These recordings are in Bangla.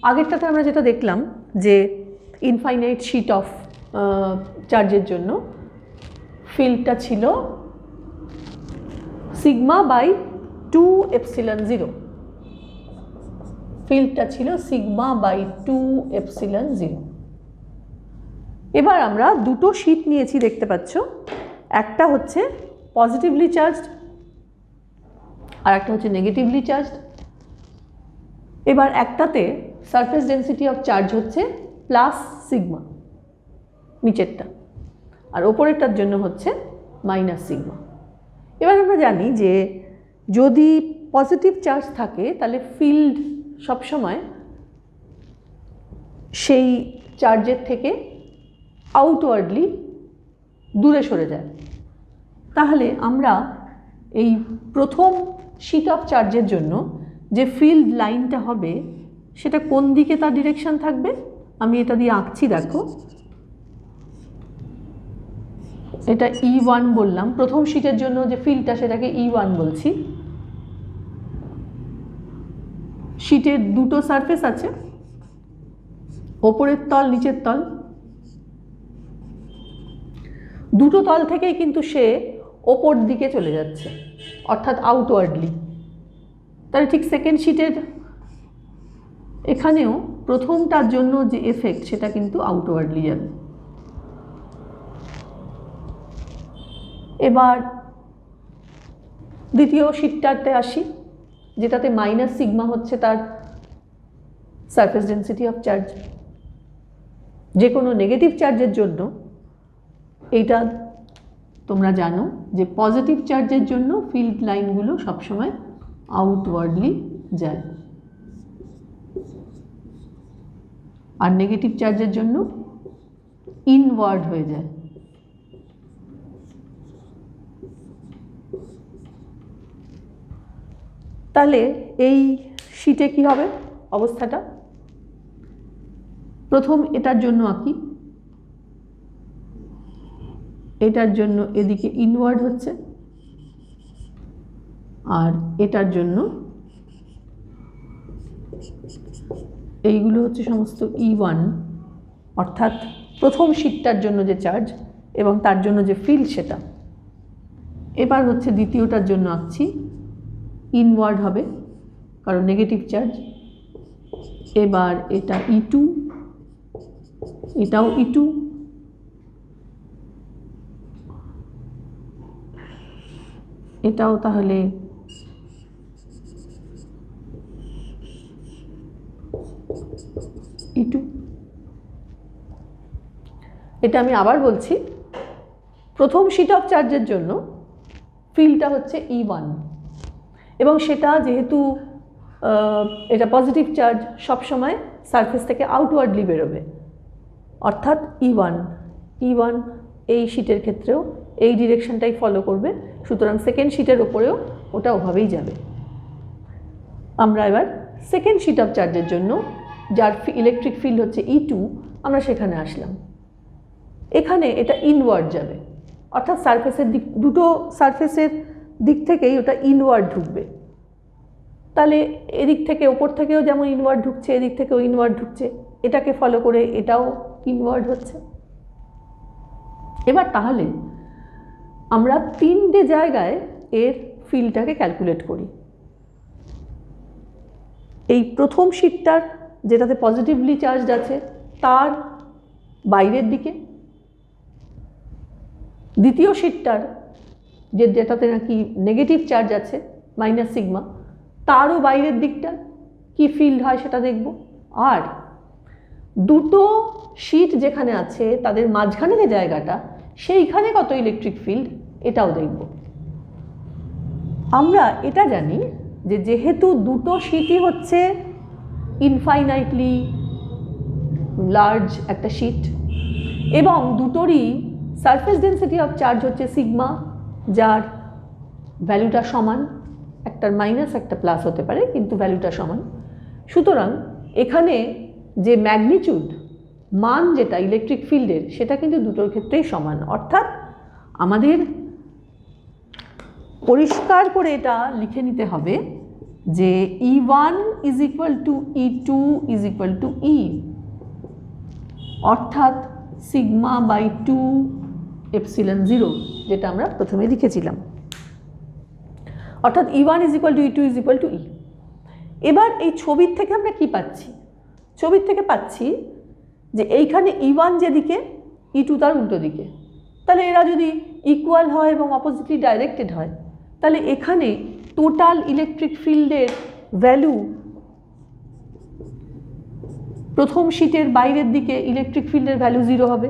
আগেরটাতে আমরা যেটা দেখলাম যে ইনফাইনাইট শিট অফ চার্জের জন্য ফিল্ডটা ছিল সিগমা বাই 2 এপসিলন 0, ফিল্ডটা ছিল সিগমা বাই 2 এপসিলন 0। এবার আমরা দুটো শিট নিয়েছি দেখতে পাচ্ছ, একটা হচ্ছে পজিটিভলি চার্জড আর একটা হচ্ছে নেগেটিভলি চার্জড। এবার একটাতে সারফেস ডেন্সিটি অফ চার্জ হচ্ছে প্লাস সিগমা নিচেরটা, আর ওপরেরটার জন্য হচ্ছে মাইনাস সিগমা। এবার আমরা জানি যে যদি পজিটিভ চার্জ থাকে তাহলে ফিল্ড সবসময় সেই চার্জের থেকে আউটওয়ার্ডলি দূরে সরে যায়। তাহলে আমরা এই প্রথম শিট অফ চার্জের জন্য যে ফিল্ড লাইনটা হবে সেটা কোন দিকে তার ডিরেকশন থাকবে, আমি এটা দিয়ে আঁকছি, দেখো এটা E1 বললাম। প্রথম শিটের জন্য যে ফিল্ডটা সেটাকে E1 বলছি। শিটের দুটো সারফেস আছে, ওপরের তল নিচের তল, দুটো তল থেকেই কিন্তু সে ওপর দিকে চলে যাচ্ছে, অর্থাৎ আউটওয়ার্ডলি। তাহলে ঠিক সেকেন্ড শিটের এখানেও প্রথমটার জন্য যে এফেক্ট সেটা কিন্তু আউটওয়ার্ডলি যাবে। এবার দ্বিতীয় শিটটাতে আসি, যেটাতে মাইনাস সিগমা হচ্ছে তার সারফেস ডেন্সিটি অফ চার্জ। যে কোনো নেগেটিভ চার্জের জন্য এইটা তোমরা জানো যে পজিটিভ চার্জের জন্য ফিল্ড লাইনগুলো সবসময় আউটওয়ার্ডলি যায়, আর নেগেটিভ চার্জের জন্য ইনওয়ার্ড হয়ে যায়। তাহলে এই শিটে কি হবে অবস্থাটা? প্রথম এটার জন্য আঁকি, এটার জন্য এদিকে ইনওয়ার্ড হচ্ছে, আর এটার জন্য এইগুলো হচ্ছে সমস্ত E1, অর্থাৎ প্রথম শিটটার জন্য যে চার্জ এবং তার জন্য যে ফিল্ড সেটা। এবার হচ্ছে দ্বিতীয়টার জন্য আঁকছি, ইনওয়ার্ড হবে কারণ নেগেটিভ চার্জ। এবার এটা E2, এটাও E2, এটাও তাহলে E2। এটা আমি আবার বলছি, প্রথম শিট অফ চার্জের জন্য ফিল্ডটা হচ্ছে E1 এবং সেটা যেহেতু এটা পজিটিভ চার্জ সবসময় সারফেস থেকে আউটওয়ার্ডলি বেরোবে, অর্থাৎ E1 এই শিটের ক্ষেত্রেও এই ডিরেকশনটাই ফলো করবে, সুতরাং সেকেন্ড শিটের ওপরেও ওটা ওভাবেই যাবে। আমরা এবার সেকেন্ড শিট অফ চার্জের জন্য যার ইলেকট্রিক ফিল্ড হচ্ছে E2 আমরা সেখানে আসলাম। এখানে এটা ইনওয়ার্ড যাবে, অর্থাৎ সারফেসের দিক, দুটো সারফেসের দিক থেকেই ওটা ইনওয়ার্ড ঢুকবে। তাহলে এদিক থেকে ওপর থেকেও যেমন ইনওয়ার্ড ঢুকছে, এদিক থেকেও ইনওয়ার্ড ঢুকছে, এটাকে ফলো করে এটাও ইনওয়ার্ড হচ্ছে। এবার তাহলে আমরা তিনটে জায়গায় এর ফিল্ডটাকে ক্যালকুলেট করি। এই প্রথম শিটটার যেটাতে পজিটিভলি চার্জড আছে তার বাইরের দিকে, দ্বিতীয় শিটটার যেটাতে নাকি নেগেটিভ চার্জ আছে মাইনাস সিগমা তারও বাইরের দিকটা কি ফিল্ড হয় সেটা দেখব, আর দুটো শিট যেখানে আছে তাদের মাঝখানে যে জায়গাটা সেইখানে কত ইলেকট্রিক ফিল্ড এটাও দেখব। আমরা এটা জানি যে যেহেতু দুটো শিটই হচ্ছে ইনফাইনাইটলি লার্জ একটা শিট এবং দুটোরই সারফেস ডেন্সিটি অফ চার্জ হচ্ছে সিগমা, যার ভ্যালুটা সমান, একটার মাইনাস একটা প্লাস হতে পারে কিন্তু ভ্যালুটা সমান। সুতরাং এখানে যে ম্যাগনিটিউড মান যেটা ইলেকট্রিক ফিল্ডের সেটা কিন্তু দুটোর ক্ষেত্রেই সমান, অর্থাৎ আমাদের পরিষ্কার করে এটা লিখে নিতে হবে যে E1 is equal two E2 is equal two E, অর্থাৎ সিগমা বাই 2 এপসিলন 0, যেটা আমরা প্রথমে লিখেছিলাম, অর্থাৎ E1 is equal two E2 is equal two E। এবার এই ছবির থেকে আমরা কি পাচ্ছি? ছবির থেকে পাচ্ছি যে এইখানে E1 যেদিকে, E2 তার উল্টো দিকে। তাহলে এরা যদি ইকুয়াল হয় এবং অপোজিটলি ডাইরেক্টেড হয়, তাহলে এখানে টোটাল ইলেকট্রিক ফিল্ডের ভ্যালু, প্রথম শিটের বাইরের দিকে ইলেকট্রিক ফিল্ডের ভ্যালু 0 হবে,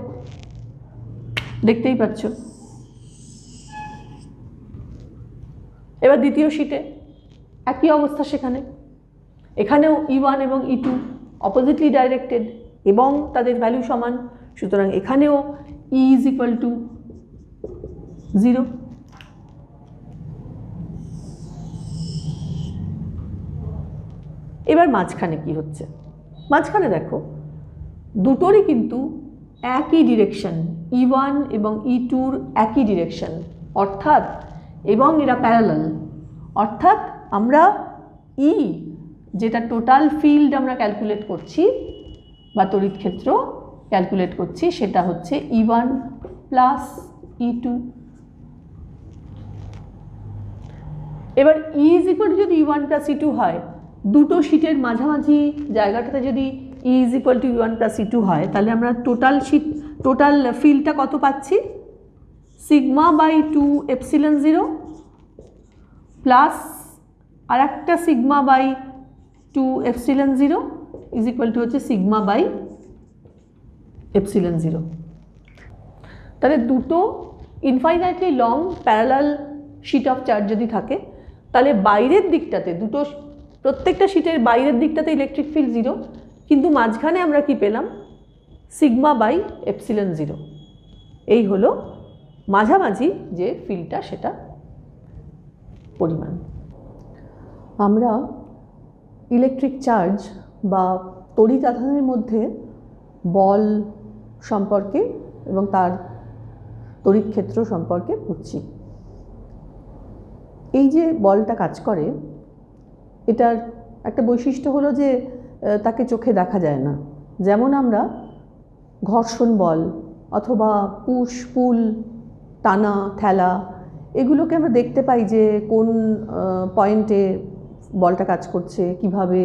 দেখতেই পাচ্ছ। এবার দ্বিতীয় শিটে একই অবস্থা, সেখানে এখানেও E1 এবং E2 অপোজিটলি ডাইরেক্টেড এবং তাদের ভ্যালু সমান, সুতরাং এখানেও E ইজ ইকুয়াল টু 0। এবার মাঝখানে কি হচ্ছে? মাঝখানে দেখো দুটোরই কিন্তু একই ডিরেকশন, E1 এবং E2-র একই ডিরেকশন, অর্থাৎ এবং এরা প্যারালাল, অর্থাৎ আমরা E, যেটা টোটাল ফিল্ড আমরা ক্যালকুলেট করছি বা তড়িৎ ক্ষেত্র ক্যালকুলেট করছি, সেটা হচ্ছে E1 প্লাস E2। এবার E ইজ ইকুয়াল টু যদি E1 প্লাস E2 হয়, দুটো শিটের মাঝামাঝি জায়গাটাতে যদি E is equal to E1 plus E2 হয়, তাহলে আমরা টোটাল ফিল্ডটা কত পাচ্ছি? সিগমা বাই 2 এপসিলন 0 প্লাস আর একটা sigma by 2 epsilon 0 is equal to হচ্ছে সিগমা বাই এপসিলন 0। তাহলে দুটো infinitely long parallel sheet of charge যদি থাকে, তাহলে বাইরের দিকটাতে প্রত্যেকটা শিটের বাইরের দিকটাতে ইলেকট্রিক ফিল্ড 0, কিন্তু মাঝখানে আমরা কি পেলাম? Sigma by epsilon 0। এই হলো মাঝামাঝি যে ফিল্ডটা, সেটা পরিমাণ। আমরা ইলেকট্রিক চার্জ বা তড়িৎ আধানের মধ্যে বল সম্পর্কে এবং তার তড়িৎ ক্ষেত্র সম্পর্কে পড়ছি। এই যে বলটা কাজ করে, এটার একটা বৈশিষ্ট্য হলো যে তাকে চোখে দেখা যায় না। যেমন আমরা ঘর্ষণ বল অথবা পুশ পুল, টানা ঠেলা, এগুলোকে আমরা দেখতে পাই যে কোন পয়েন্টে বলটা কাজ করছে, কিভাবে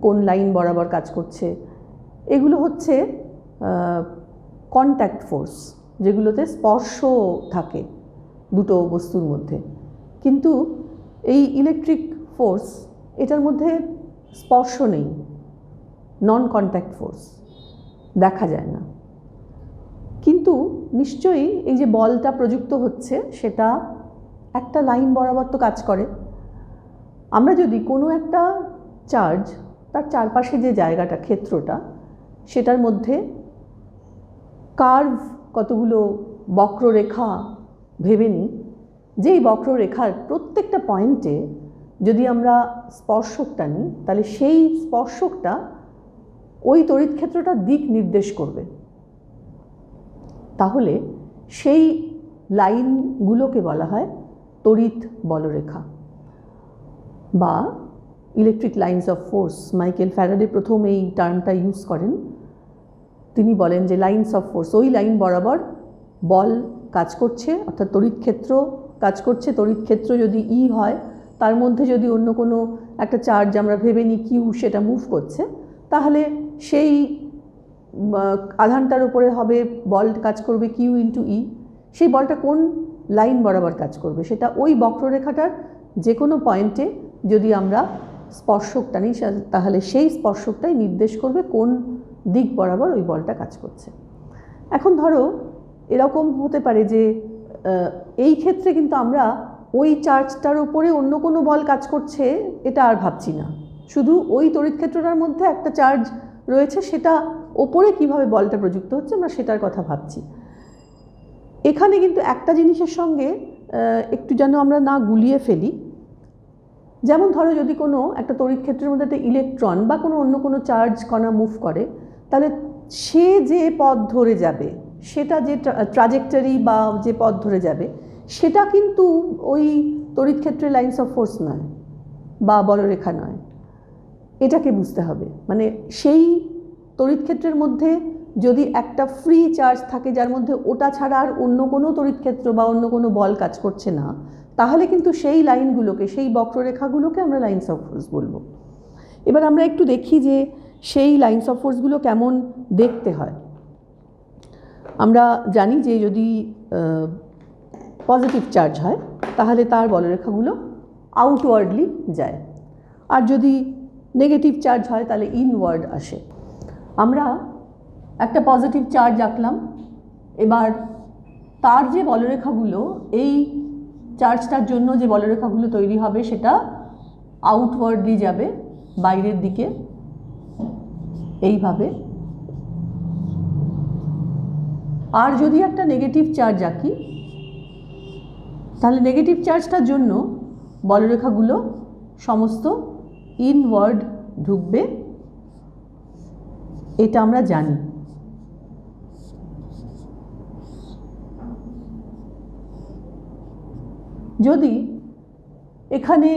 কোন লাইন বরাবর কাজ করছে। এগুলো হচ্ছে কন্ট্যাক্ট ফোর্স, যেগুলোতে স্পর্শ থাকে দুটো বস্তুর মধ্যে। কিন্তু এই ইলেকট্রিক ফোর্স, এটার মধ্যে স্পর্শ নেই, নন কন্ট্যাক্ট ফোর্স, দেখা যায় না। কিন্তু নিশ্চয়ই এই যে বলটা প্রযুক্ত হচ্ছে, সেটা একটা লাইন বরাবর তো কাজ করে। আমরা যদি কোনো একটা চার্জ, তার চারপাশে যে জায়গাটা, ক্ষেত্রটা, সেটার মধ্যে কার্ভ, কতগুলো বক্ররেখা ভেবে নিই, যেই বক্ররেখার প্রত্যেকটা পয়েন্টে যদি আমরা স্পর্শকটা নিই, তাহলে সেই স্পর্শকটা ওই তড়িৎ ক্ষেত্রটার দিক নির্দেশ করবে। তাহলে সেই লাইনগুলোকে বলা হয় তড়িৎ বলরেখা বা electric lines of force. Michael Faraday প্রথম এই টার্মটা ইউজ করেন। তিনি বলেন যে লাইন্স অফ ফোর্স, ওই লাইন বরাবর বল কাজ করছে, অর্থাৎ তড়িৎ ক্ষেত্র কাজ করছে। তড়িৎ ক্ষেত্র যদি ই হয়, তার মধ্যে যদি অন্য কোনো একটা চার্জ আমরা ভেবে নিই কিউ, সেটা মুভ করছে, তাহলে সেই আধানটার উপরে হবে বল কাজ করবে কিউ ইন্টু ই। সেই বলটা কোন লাইন বরাবর কাজ করবে, সেটা ওই বক্ররেখাটার যে কোনো পয়েন্টে যদি আমরা স্পর্শকটা নিই, তাহলে সেই স্পর্শকটাই নির্দেশ করবে কোন দিক বরাবর ওই বলটা কাজ করছে। এখন ধরো এরকম হতে পারে যে এই ক্ষেত্রে কিন্তু আমরা ওই চার্জটার উপরে অন্য কোনো বল কাজ করছে এটা আর ভাবছি না, শুধু ওই তড়িৎ ক্ষেত্রটার মধ্যে একটা চার্জ রয়েছে, সেটা ওপরে কিভাবে বলটা প্রযুক্ত হচ্ছে আমরা সেটার কথা ভাবছি। এখানে কিন্তু একটা জিনিসের সঙ্গে একটু যেন আমরা না গুলিয়ে ফেলি। যেমন ধরো যদি কোনো একটা তড়িৎ ক্ষেত্রের মধ্যে একটা ইলেকট্রন বা কোনো অন্য কোনো চার্জ কণা মুভ করে, তাহলে সে যে পথ ধরে যাবে, সেটা যে ট্রাজেক্টরি বা যে পথ ধরে যাবে, সেটা কিন্তু ওই তড়িৎ ক্ষেত্রের লাইন্স অফ ফোর্স নয়। বা বলরেখা নয়, এটাকে বুঝতে হবে। মানে সেই তড়িৎ ক্ষেত্রের মধ্যে যদি একটা ফ্রি চার্জ থাকে যার মধ্যে ওটা ছাড়া আর অন্য কোনো তড়িৎ ক্ষেত্র বা অন্য কোনো বল কাজ করছে না, তাহলে কিন্তু সেই লাইনগুলোকে, সেই বক্ররেখাগুলোকে আমরা লাইন্স অফ ফোর্স বলবো। এবার আমরা একটু দেখি যে সেই লাইন্স অফ ফোর্সগুলো কেমন দেখতে হয়। আমরা জানি যে যদি পজিটিভ চার্জ হয় তাহলে তার বলরেখাগুলো আউটওয়ার্ডলি যায়, আর যদি নেগেটিভ চার্জ হয় তাহলে ইনওয়ার্ড আসে। আমরা একটা পজিটিভ চার্জ আঁকলাম, এবার তার যে বলরেখাগুলো, এই চার্জটার জন্য যে বলরেখাগুলো তৈরি হবে সেটা আউটওয়ার্ডলি যাবে, বাইরের দিকে এইভাবে। আর যদি একটা নেগেটিভ চার্জ আঁকি তাহলে নেগেটিভ চার্জটার জন্য বলরেখাগুলো সমস্ত ইনওয়ার্ড ঢুকবে, এটা আমরা জানি। যদি এখানে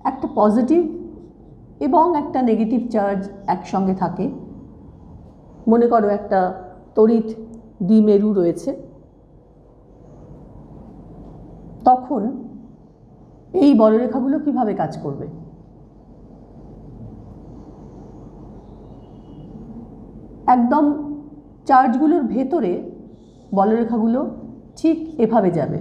একটা পজিটিভ এবং একটা নেগেটিভ চার্জ একসঙ্গে থাকে, মনে করো একটা তড়িৎ দ্বিমেরু রয়েছে, তখন এই বলরেখাগুলো কিভাবে কাজ করবে? একদম চার্জগুলোর ভেতরে বলরেখাগুলো ঠিক এভাবে যাবে।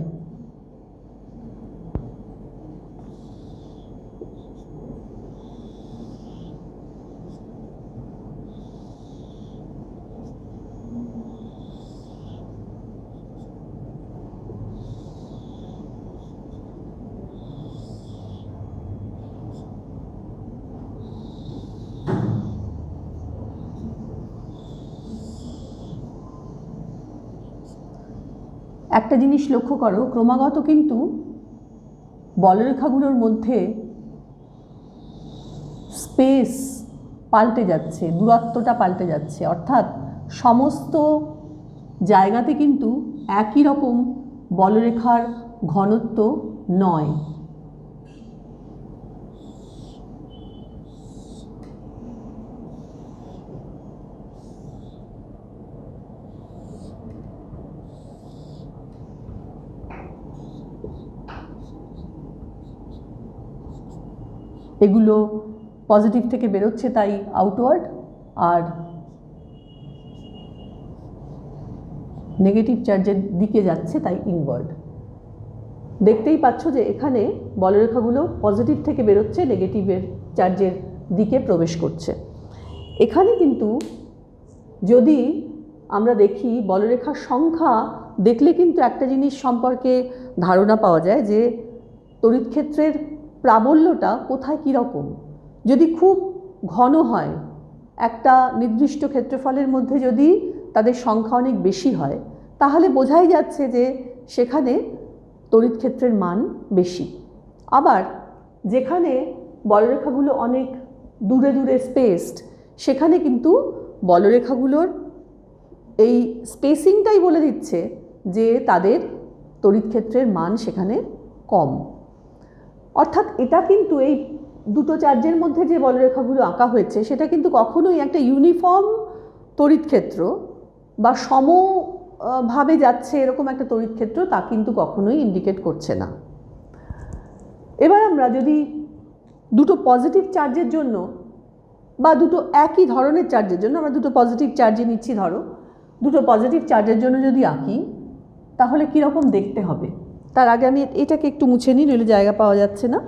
একটা জিনিস লক্ষ্য করো, ক্রমাগত কিন্তু বলরেখাগুলোর মধ্যে স্পেস পাল্টে যাচ্ছে, দূরত্বটা পাল্টে যাচ্ছে, অর্থাৎ সমস্ত জায়গাতে কিন্তু একই রকম বলরেখার ঘনত্ব নয়। এগুলো পজিটিভ থেকে বেরোচ্ছে তাই আউটওয়ার্ড, আর নেগেটিভ চার্জের দিকে যাচ্ছে তাই ইনওয়ার্ড। দেখতেই পাচ্ছ যে এখানে বলরেখাগুলো পজিটিভ থেকে বেরোচ্ছে, নেগেটিভের চার্জের দিকে প্রবেশ করছে। এখানে কিন্তু যদি আমরা দেখি বলরেখার সংখ্যা দেখলে কিন্তু একটা জিনিস সম্পর্কে ধারণা পাওয়া যায় যে তড়িৎ ক্ষেত্রের প্রাবল্যটা কোথায় কীরকম। যদি খুব ঘন হয়, একটা নির্দিষ্ট ক্ষেত্রফলের মধ্যে যদি তাদের সংখ্যা অনেক বেশি হয়, তাহলে বোঝাই যাচ্ছে যে সেখানে তড়িৎ ক্ষেত্রের মান বেশি। আবার যেখানে বলরেখাগুলো অনেক দূরে দূরে স্পেসড, সেখানে কিন্তু বলরেখাগুলোর এই স্পেসিংটাই বলে দিচ্ছে যে তাদের তড়িৎ ক্ষেত্রের মান সেখানে কম। অর্থাৎ এটা কিন্তু এই দুটো চার্জের মধ্যে যে বলরেখাগুলো আঁকা হয়েছে সেটা কিন্তু কখনোই একটা ইউনিফর্ম তড়িৎ ক্ষেত্র বা সমভাবে যাচ্ছে এরকম একটা তড়িৎ ক্ষেত্র তা কিন্তু কখনোই ইন্ডিকেট করছে না। এবার আমরা যদি দুটো পজিটিভ চার্জের জন্য বা দুটো একই ধরনের চার্জের জন্য, আমরা দুটো পজিটিভ চার্জে নিচ্ছি, ধরো দুটো পজিটিভ চার্জের জন্য যদি আঁকি তাহলে কীরকম দেখতে হবে। তার আগে আমি এটাকে একটু মুছে নিই, নইলে জায়গা পাওয়া যাচ্ছে না।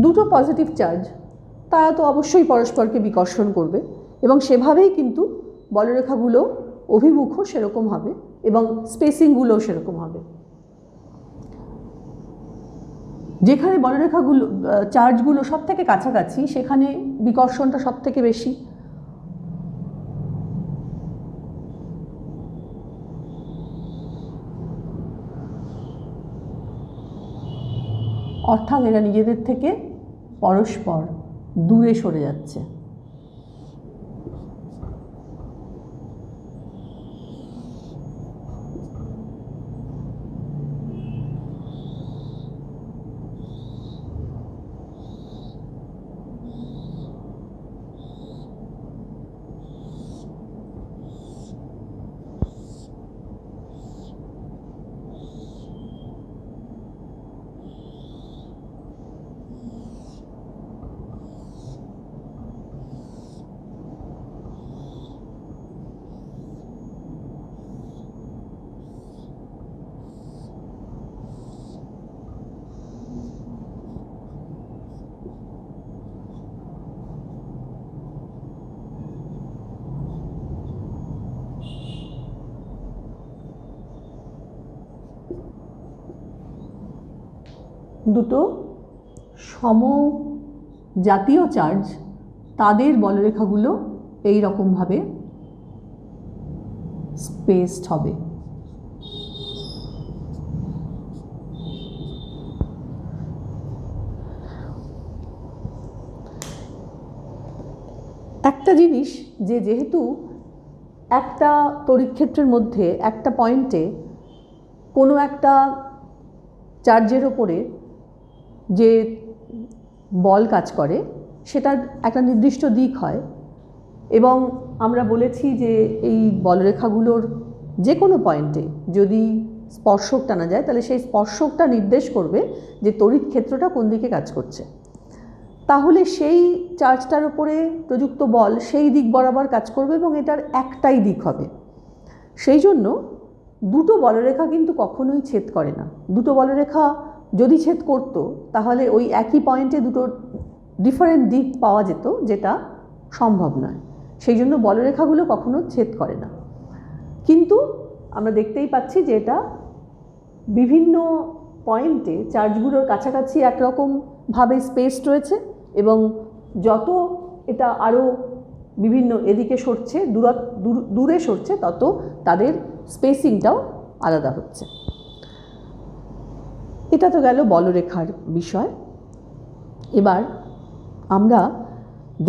দুটো পজিটিভ চার্জ তারা তো অবশ্যই পরস্পরকে বিকর্ষণ করবে এবং সেভাবেই কিন্তু বলরেখাগুলো অভিমুখও সেরকম হবে এবং স্পেসিংগুলোও সেরকম হবে। যেখানে বলরেখাগুলো চার্জগুলো সব থেকে কাছাকাছি সেখানে বিকর্ষণটা সব থেকে বেশি। অর্থাৎ এরা নিজেদের থেকে পরস্পর দূরে সরে যাচ্ছে। দুটো সমজাতীয় চার্জ, তাদের বলরেখাগুলো এই রকমভাবে স্পেসড হবে। একটা জিনিস যে যেহেতু একটা তড়িৎক্ষেত্রের মধ্যে একটা পয়েন্টে কোনো একটা চার্জের ওপরে যে বল কাজ করে সেটার একটা নির্দিষ্ট দিক হয়, এবং আমরা বলেছি যে এই বলরেখাগুলোর যে কোনো পয়েন্টে যদি স্পর্শক টানা যায় তাহলে সেই স্পর্শকটা নির্দেশ করবে যে তড়িৎ ক্ষেত্রটা কোন দিকে কাজ করছে। তাহলে সেই চার্জটার উপরে প্রযুক্ত বল সেই দিক বরাবর কাজ করবে এবং এটার একটাই দিক হবে। সেই জন্য দুটো বলরেখা কিন্তু কখনোই ছেদ করে না। দুটো বলরেখা যদি ছেদ করত তাহলে ওই একই পয়েন্টে দুটো ডিফারেন্ট দিক পাওয়া যেত, যেটা সম্ভব নয়। সেই জন্য বলরেখাগুলো কখনো ছেদ করে না। কিন্তু আমরা দেখতেই পাচ্ছি যে এটা বিভিন্ন পয়েন্টে চার্জগুলোর কাছাকাছি একরকমভাবে স্পেসড রয়েছে, এবং যত এটা আরও বিভিন্ন এদিকে সরছে, দূরে সরছে, তত তাদের স্পেসিংটাও আলাদা হচ্ছে। এটা তো গেল বলরেখার বিষয়। এবার আমরা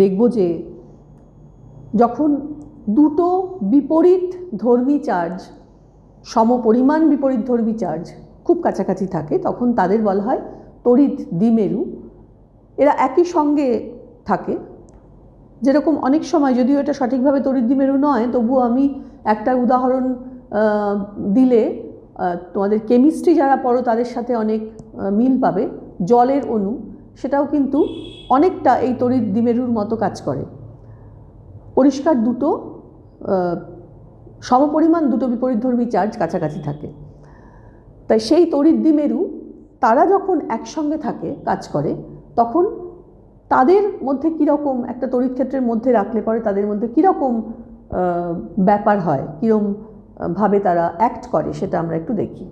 দেখব যে যখন দুটো বিপরীত ধর্মী চার্জ, সমপরিমাণ বিপরীত ধর্মী চার্জ খুব কাছাকাছি থাকে তখন তাদের বলা হয় তড়িৎ দ্বিমেরু। এরা একই সঙ্গে থাকে। যেরকম অনেক সময়, যদিও এটা সঠিকভাবে তড়িৎ দ্বিমেরু নয়, তবুও আমি একটা উদাহরণ দিলে তোমাদের কেমিস্ট্রি যারা পড়ো তাদের সাথে অনেক মিল পাবে। জলের অণু, সেটাও কিন্তু অনেকটা এই তড়িৎ দ্বিমেরুর মতো কাজ করে। পরিষ্কার দুটো সমপরিমাণ দুটো বিপরীতধর্মী চার্জ কাছাকাছি থাকে, তাই সেই তড়িৎ দ্বিমেরু তারা যখন একসঙ্গে থাকে, কাজ করে, তখন তাদের মধ্যে কীরকম একটা তড়িৎ ক্ষেত্রের মধ্যে রাখলে পরে তাদের মধ্যে কীরকম ব্যাপার হয়, কীরকম ভাবে তারা অ্যাক্ট করে, সেটা আমরা একটু দেখি।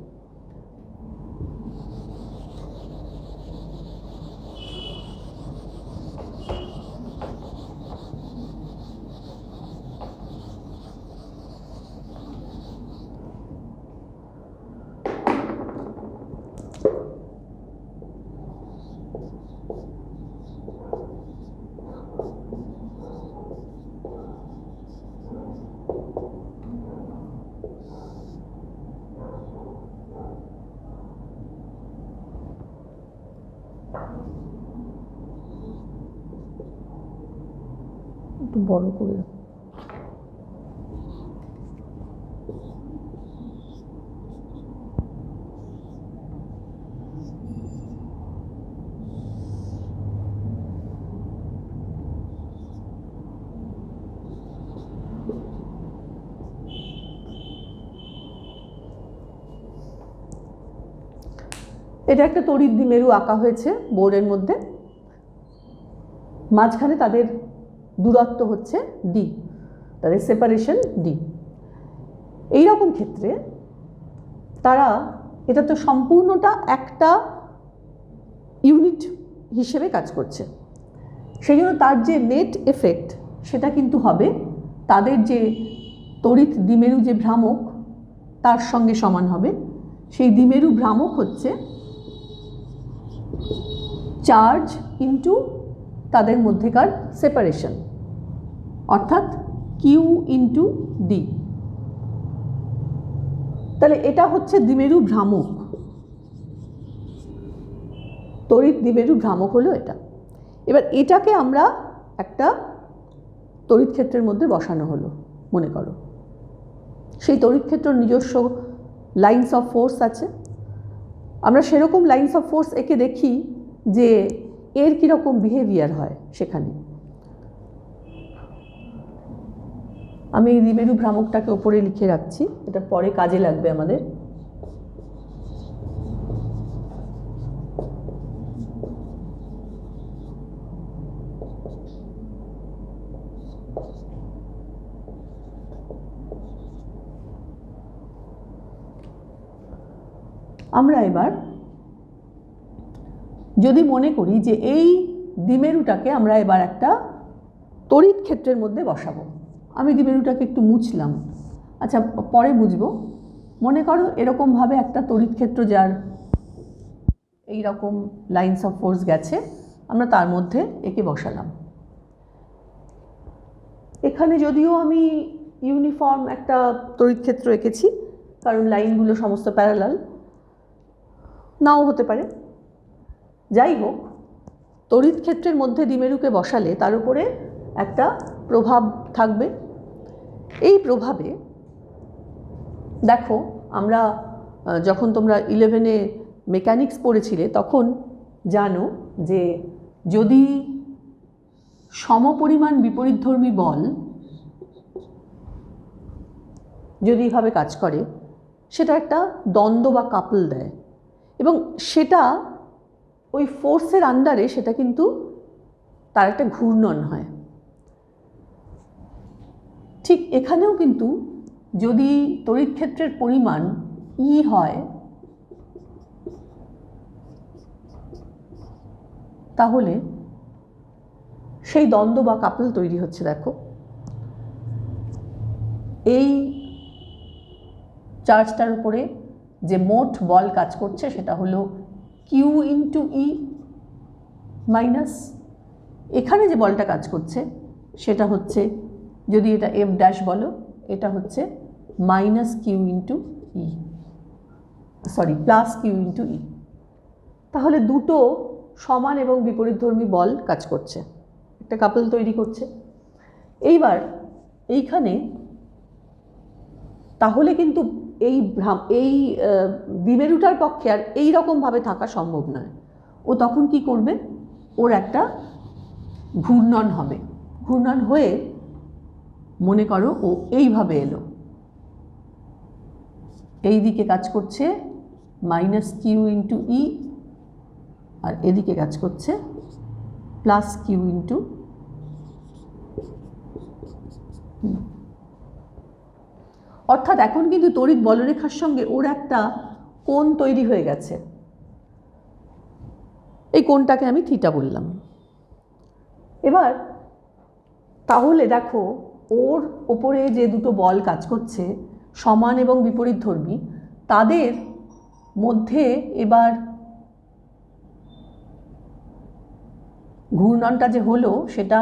একটু বড় করে এটা একটা তড়িৎ দ্বিমেরু আঁকা হয়েছে বোর্ডের মধ্যে। মাঝখানে তাদের দূরত্ব হচ্ছে ডি, তাদের সেপারেশন ডি। এই রকম ক্ষেত্রে তারা, এটা তো সম্পূর্ণটা একটা ইউনিট হিসেবে কাজ করছে, সেই জন্য তার যে নেট এফেক্ট সেটা কিন্তু হবে তাদের যে তড়িৎ দ্বিমেরু যে ভ্রামক তার সঙ্গে সমান হবে। সেই দ্বিমেরু ভ্রামক হচ্ছে চার্জ ইন্টু তাদের মধ্যেকার সেপারেশন, অর্থাৎ কিউ ইন্টু ডি। তাহলে এটা হচ্ছে দ্বিমেরু ভ্রামক, তড়িৎ দ্বিমেরু ভ্রামক হলো এটা। এবার এটাকে আমরা একটা তড়িৎ ক্ষেত্রের মধ্যে বসানো হলো মনে করো। সেই তড়িৎ ক্ষেত্রের নিজস্ব লাইন্স অফ ফোর্স আছে। আমরা সেরকম লাইন্স অফ ফোর্স একে দেখি যে এর কীরকম বিহেভিয়ার হয় সেখানে। আমি এই দ্বিমেরু ভ্রামকটাকে ওপরে লিখে রাখছি, এটা পরে কাজে লাগবে আমাদের। আমরা এবার যদি মনে করি যে এই দ্বিমেরুটাকে আমরা এবার একটা তড়িৎ ক্ষেত্রের মধ্যে বসাবো। আমি দ্বিমেরুটাকে একটু মুছলাম, আচ্ছা পরে বুঝবো। মনে করো এরকমভাবে একটা তড়িৎ ক্ষেত্র যার এই রকম লাইন্স অফ ফোর্স গেছে, আমরা তার মধ্যে একে বসালাম। এখানে যদিও আমি ইউনিফর্ম একটা তড়িৎ ক্ষেত্র এঁকেছি, কারণ লাইনগুলো সমস্ত প্যারালাল, নাও হতে পারে। যাই হোক, তড়িৎ ক্ষেত্রের মধ্যে দ্বিমেরুকে বসালে তার উপরে একটা প্রভাব থাকবে। এই প্রভাবে দেখো, আমরা যখন তোমরা 11-এ মেকানিক্স পড়েছিলে তখন জানো যে যদি সমপরিমাণ বিপরীতধর্মী বল যদি এইভাবে কাজ করে, সেটা একটা দ্বন্দ্ব বা কাপল দেয়, এবং সেটা ওই ফোর্সের আন্ডারে সেটা কিন্তু তার একটা ঘূর্ণন হয়। ঠিক এখানেও কিন্তু যদি তড়িৎ ক্ষেত্রের পরিমাণ ই হয়, তাহলে সেই দ্বন্দ্ব বা কাপল তৈরি হচ্ছে। দেখো, এই চার্জটার উপরে যে মোট বল কাজ করছে সেটা হলো কিউ ইন্টু ই মাইনাস, এখানে যে বলটা কাজ করছে সেটা হচ্ছে, যদি এটা এফ ড্যাশ বলো, এটা হচ্ছে মাইনাস কিউ ইন্টু ই, সরি প্লাস কিউ ইন্টু ই। তাহলে দুটো সমান এবং বিপরীতধর্মী বল কাজ করছে, একটা কাপল তৈরি করছে। এইবার এইখানে তাহলে কিন্তু এই দ্বিমেরুটার পক্ষে আর এই রকমভাবে থাকা সম্ভব নয়। ও তখন কি করবে, ওর একটা ঘূর্ণন হবে। ঘূর্ণন হয়ে মনে করো ও এইভাবে এলো, এই দিকে কাজ করছে মাইনাস কিউ ইন্টু ই, আর এদিকে কাজ করছে প্লাস কিউ ইন্টু। অর্থাৎ এখন কিন্তু তড়িৎ বলরেখার সঙ্গে ওর একটা কোণ তৈরি হয়ে গেছে। এই কোণটাকে আমি থিটা বললাম। এবার তাহলে দেখো, ওর ওপরে যে দুটো বল কাজ করছে সমান এবং বিপরীতধর্মী, তাদের মধ্যে এবার ঘূর্ণনটা যে হলো সেটা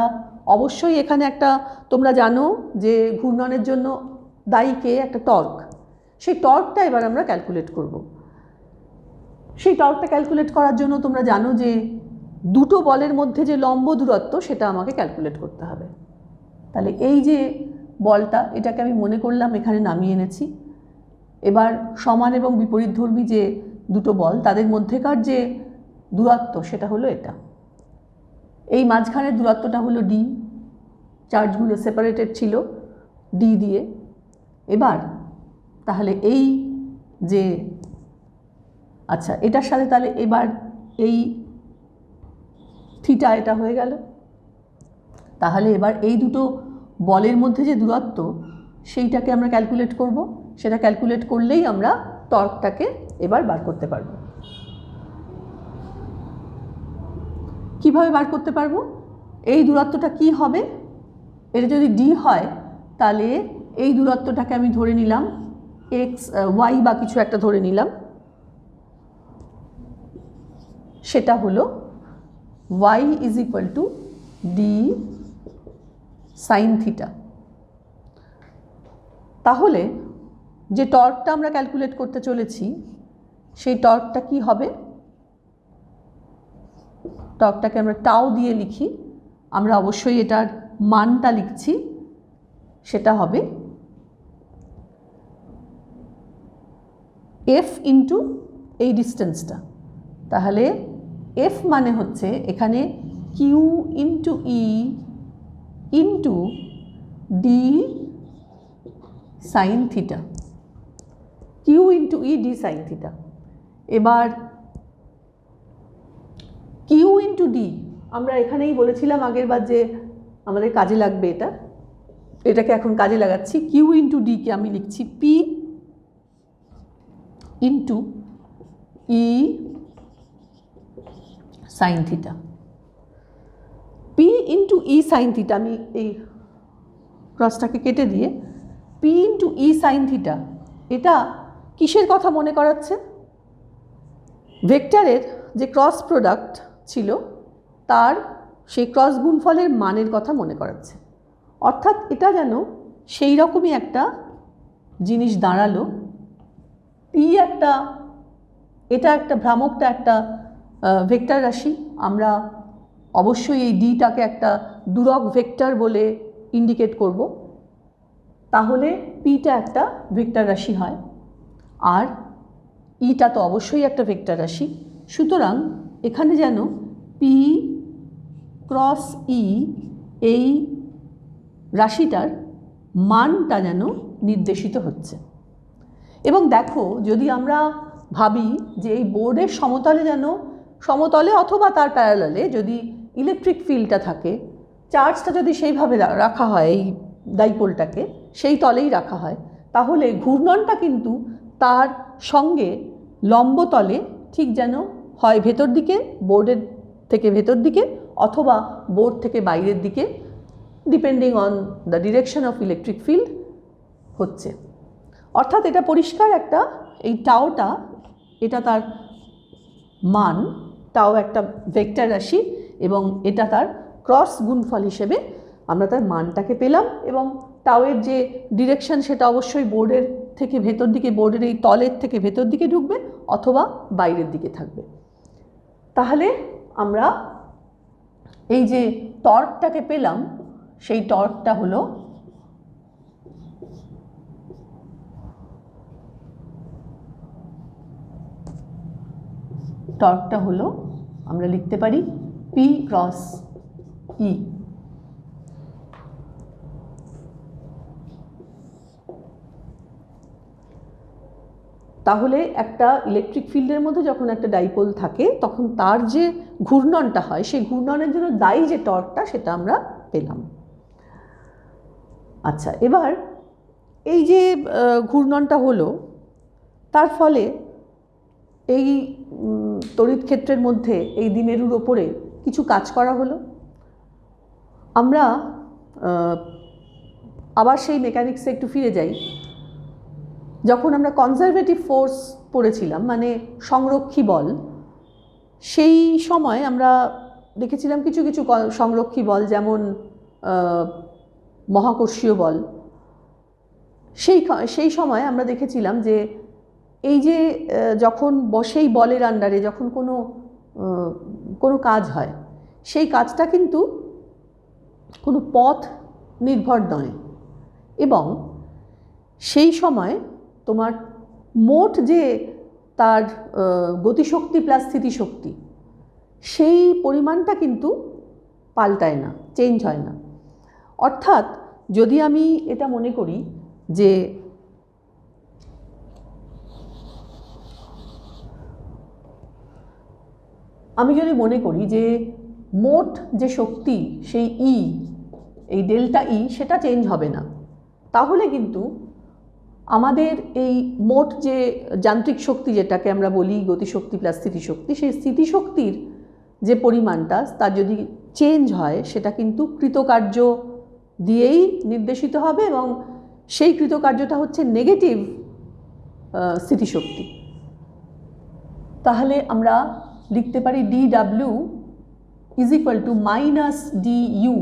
অবশ্যই এখানে একটা, তোমরা জানো যে ঘূর্ণনের জন্য দায়ী কে, একটা টর্ক। সেই টর্কটা এবার আমরা ক্যালকুলেট করব। সেই টর্কটা ক্যালকুলেট করার জন্য তোমরা জানো যে দুটো বলের মধ্যে যে লম্ব দূরত্ব সেটা আমাকে ক্যালকুলেট করতে হবে। তাহলে এই যে বলটা, এটাকে আমি মনে করলাম এখানে নামিয়ে এনেছি। এবার সমান এবং বিপরীতধর্মী যে দুটো বল তাদের মধ্যেকার যে দূরত্ব সেটা হলো এটা। এই মাঝখানের দূরত্বটা হলো ডি, চার্জগুলো সেপারেটেড ছিল ডি দিয়ে। এবার তাহলে এই যে, আচ্ছা এটার সাথে তাহলে এবার এই থিটা এটা হয়ে গেল। তাহলে এবার এই দুটো বলের মধ্যে যে দূরত্ব সেইটাকে আমরা ক্যালকুলেট করব। সেটা ক্যালকুলেট করলেই আমরা টর্কটাকে এবার বার করতে পারবো। কিভাবে বার করতে পারবো? এই দূরত্বটা কি হবে, এটা যদি ডি হয় তাহলে এই দূরত্বটাকে আমি ধরে নিলাম এক্স ওয়াই বা কিছু একটা ধরে নিলাম, সেটা হলো y is equal two D sine theta. তাহলে যে টর্কটা আমরা ক্যালকুলেট করতে চলেছি সেই টর্কটা কি হবে? টর্কটাকে আমরা টাও দিয়ে লিখি, আমরা অবশ্যই এটার মানটা লিখছি, সেটা হবে এফ ইন্টু এই ডিস্টেন্সটা। তাহলে এফ মানে হচ্ছে এখানে Q into E into D sine theta, Q into E D sine theta. এবার কিউ ইন্টু ডি আমরা এখানেই বলেছিলাম আগেরবার যে আমাদের কাজে লাগবে, এটাকে এখন কাজে লাগাচ্ছি। কিউ ইন্টু ডিকে আমি লিখছি পি ইন্টু ই সাইন থিটা। পি ইন্টু ই সাইন থিটা, আমি এই ক্রসটাকে কেটে দিয়ে পি ইন্টু ই সাইন থিটা, এটা কিসের কথা মনে করাচ্ছে? ভেক্টরের যে ক্রস প্রোডাক্ট ছিল তার সেই ক্রস গুণফলের মানের কথা মনে করাচ্ছে। অর্থাৎ এটা যেন সেই রকমই একটা জিনিস দাঁড়ালো। পি এটা একটা ভ্রামকটা একটা ভেক্টর রাশি, আমরা অবশ্যই এই ডিটাকে একটা দূরক ভেক্টর বলে ইন্ডিকেট করব, তাহলে পিটা একটা ভেক্টর রাশি হয় আর ইটা তো অবশ্যই একটা ভেক্টর রাশি। সুতরাং এখানে যেন পি ক্রস ই এই রাশিটার মানটা যেন নির্দেশিত হচ্ছে। এবং দেখো, যদি আমরা ভাবি যে এই বোর্ডের সমতলে অথবা তার প্যারালালে যদি ইলেকট্রিক ফিল্ডটা থাকে, চার্জটা যদি সেইভাবে রাখা হয়, এই ডাইপোলটাকে সেই তলেই রাখা হয়, তাহলে ঘূর্ণনটা কিন্তু তার সঙ্গে লম্ব তলে ঠিক যেন হয় ভেতর দিকে, বোর্ডের থেকে ভেতর দিকে, অথবা বোর্ড থেকে বাইরের দিকে, depending on the direction of electric field হচ্ছে। অর্থাৎ এটা পরিষ্কার একটা, এই টাওটা এটা তার মান, টাও একটা ভেক্টর রাশি এবং এটা তার ক্রস গুণফল হিসেবে আমরা তার মানটাকে পেলাম। এবং টাওয়ের যে ডিরেকশন সেটা অবশ্যই বোর্ডের থেকে ভেতর দিকে, বোর্ডের এই তলের থেকে ভেতর দিকে ঢুকবে অথবা বাইরের দিকে থাকবে। তাহলে আমরা এই যে টর্কটাকে পেলাম, সেই টর্কটা হলো আমরা লিখতে পারি পি ক্রস ই। তাহলে একটা ইলেকট্রিক ফিল্ডের মধ্যে যখন একটা ডাইপোল থাকে তখন তার যে ঘূর্ণনটা হয় সেই ঘূর্ণনের জন্য দায়ী যে টর্কটা সেটা আমরা পেলাম। আচ্ছা, এবার এই যে ঘূর্ণনটা হলো তার ফলে এই তড়িৎ ক্ষেত্রের মধ্যে এই দ্বিমেরুর ওপরে কিছু কাজ করা হলো। আমরা আবার সেই মেকানিক্সে একটু ফিরে যাই। যখন আমরা কনজারভেটিভ ফোর্স পড়েছিলাম, মানে সংরক্ষী বল, সেই সময় আমরা দেখেছিলাম কিছু কিছু সংরক্ষী বল, যেমন মহাকর্ষীয় বল। সেই সময় আমরা দেখেছিলাম যে এই যে যখন সেই বলের আন্ডারে যখন কোনো কাজ হয়, সেই কাজটা কিন্তু কোনো পথ নির্ভর নয়, এবং সেই সময় তোমার মোট যে তার গতিশক্তি প্লাস স্থিতিশক্তি, সেই পরিমাণটা কিন্তু পাল্টায় না, চেঞ্জ হয় না। অর্থাৎ যদি আমি এটা মনে করি যে মোট যে শক্তি সেই এই ডেল্টা ই সেটা চেঞ্জ হবে না, তাহলে কিন্তু আমাদের এই মোট যে যান্ত্রিক শক্তি, যেটাকে আমরা বলি গতিশক্তি প্লাস স্থিতিশক্তি, সেই স্থিতিশক্তির যে পরিমাণটা তার যদি চেঞ্জ হয় সেটা কিন্তু কৃতকার্য দিয়েই নির্দেশিত হবে, এবং সেই কৃতকার্যটা হচ্ছে নেগেটিভ স্থিতিশক্তি। তাহলে আমরা লিখতে পারি dW is equal to minus D U.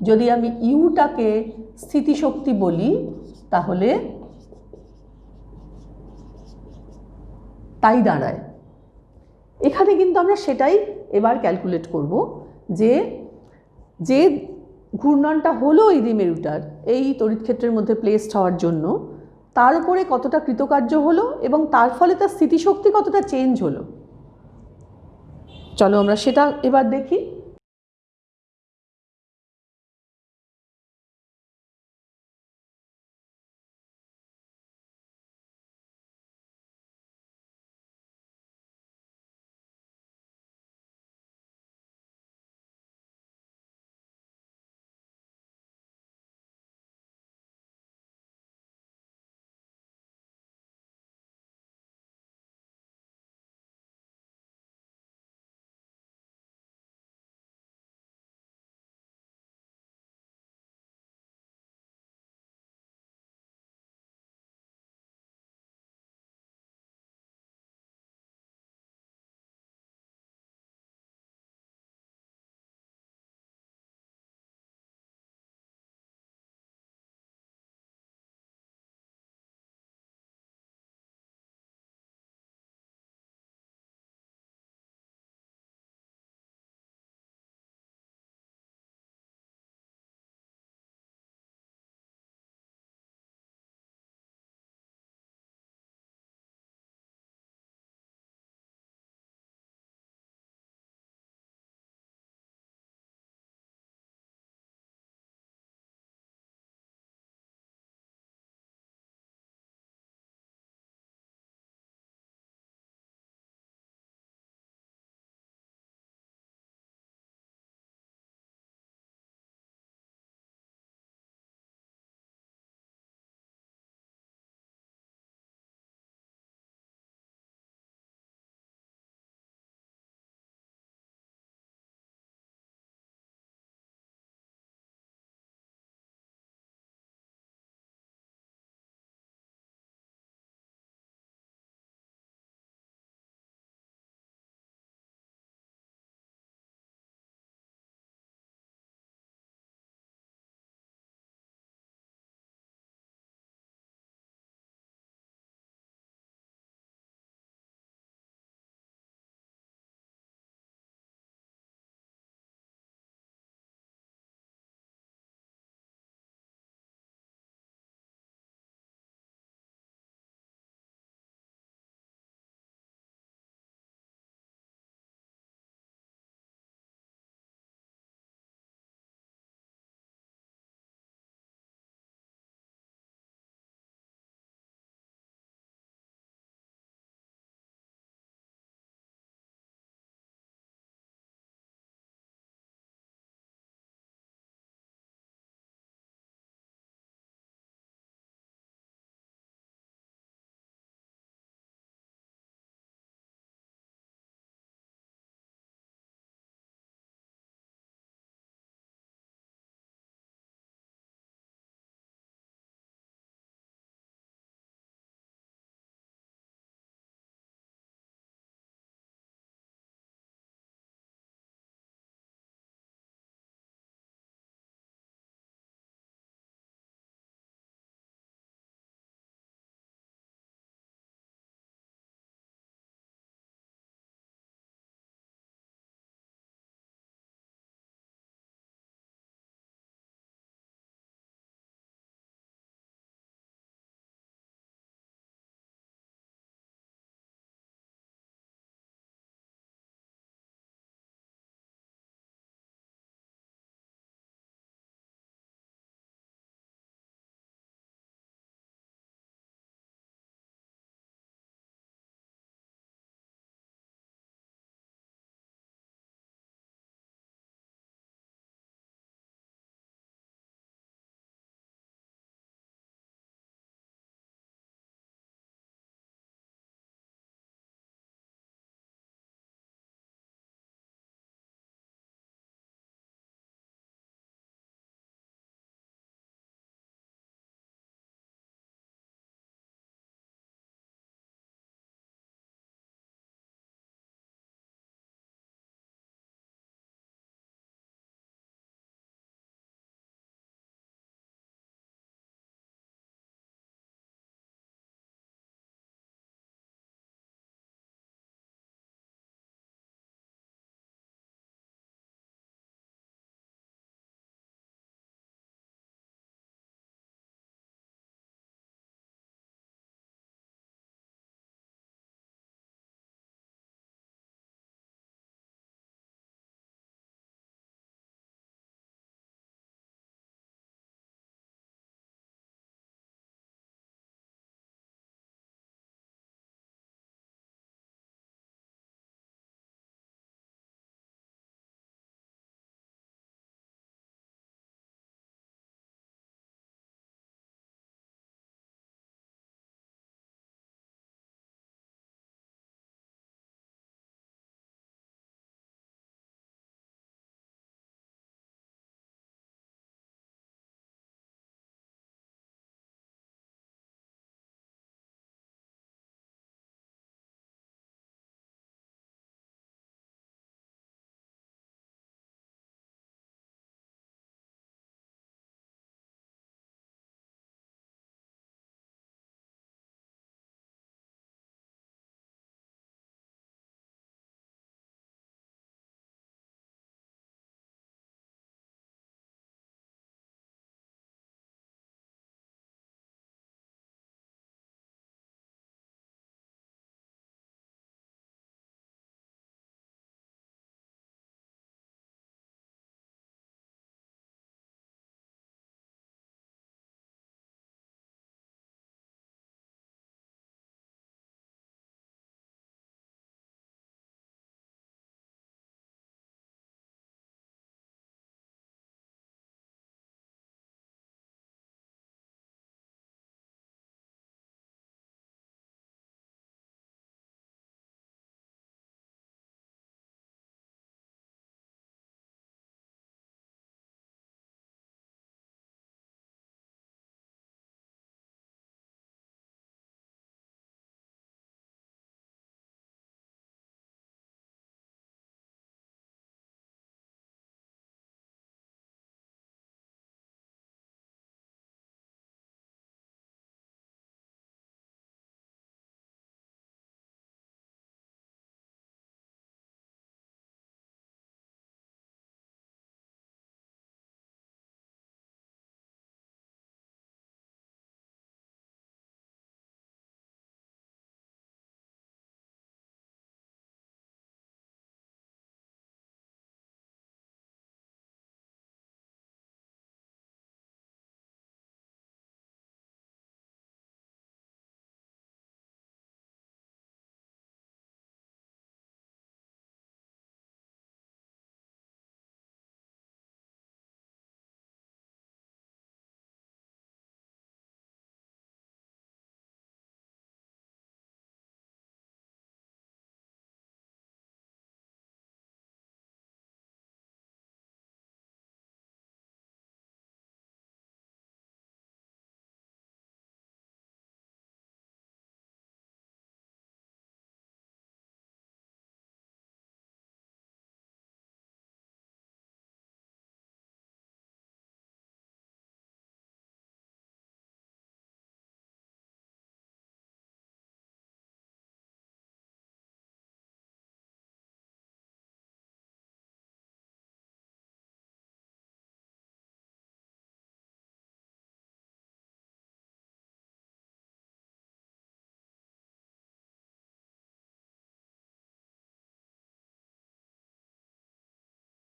যদি আমি ইউটাকে স্থিতিশক্তি বলি তাহলে তাই দাঁড়ায়। এখানে কিন্তু আমরা সেটাই এবার ক্যালকুলেট করব যে যে ঘূর্ণনটা হলো এই দ্বিমেরুটার এই তড়িৎক্ষেত্রের মধ্যে প্লেসড হওয়ার জন্য তার উপরে কতটা কৃতকার্য হলো এবং তার ফলে তার স্থিতিশক্তি কতটা চেঞ্জ হলো। চলো আমরা সেটা এবার দেখি।